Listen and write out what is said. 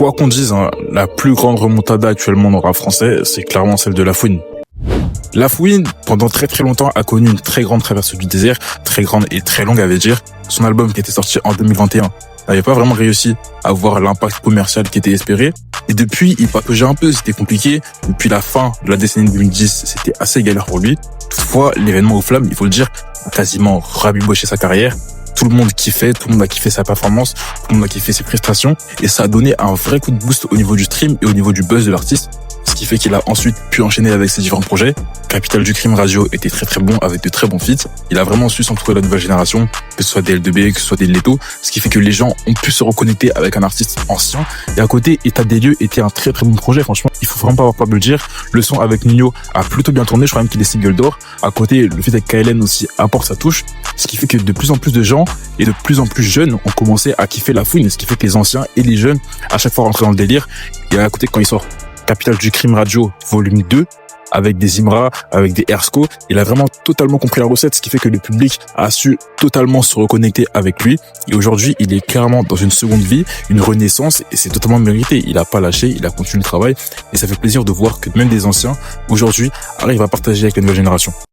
Quoi qu'on dise, hein, la plus grande remontada actuellement dans le rap français, c'est clairement celle de La Fouine. La Fouine, pendant très très longtemps, a connu une très grande traversée du désert, très grande et très longue à vrai dire. Son album qui était sorti en 2021 n'avait pas vraiment réussi à avoir l'impact commercial qui était espéré. Et depuis, il pataugeait un peu, c'était compliqué. Depuis la fin de la décennie 2010, c'était assez galère pour lui. Toutefois, l'événement aux flammes, il faut le dire, a quasiment rabiboché sa carrière. Tout le monde kiffait, tout le monde a kiffé sa performance, tout le monde a kiffé ses prestations. Et ça a donné un vrai coup de boost au niveau du stream et au niveau du buzz de l'artiste. Ce qui fait qu'il a ensuite pu enchaîner avec ses différents projets. Capital du Crime Radio était très très bon avec de très bons feats. Il a vraiment su s'entourer de la nouvelle génération, que ce soit des L2B, que ce soit des Leto, ce qui fait que les gens ont pu se reconnecter avec un artiste ancien. Et à côté, État des lieux était un très très bon projet, franchement. Il faut vraiment pas avoir peur de le dire. Le son avec Nino a plutôt bien tourné, je crois même qu'il est single d'or. À côté, le feat avec KLN aussi apporte sa touche. Ce qui fait que de plus en plus de gens et de plus en plus jeunes ont commencé à kiffer La Fouine. Ce qui fait que les anciens et les jeunes, à chaque fois rentrent dans le délire. Et à côté, quand il sort Capital du Crime Radio, volume 2, avec des Imra, avec des Ersko, il a vraiment totalement compris la recette, ce qui fait que le public a su totalement se reconnecter avec lui. Et aujourd'hui, il est clairement dans une seconde vie, une renaissance, et c'est totalement mérité. Il a pas lâché, il a continué le travail, et ça fait plaisir de voir que même des anciens, aujourd'hui, arrivent à partager avec la nouvelle génération.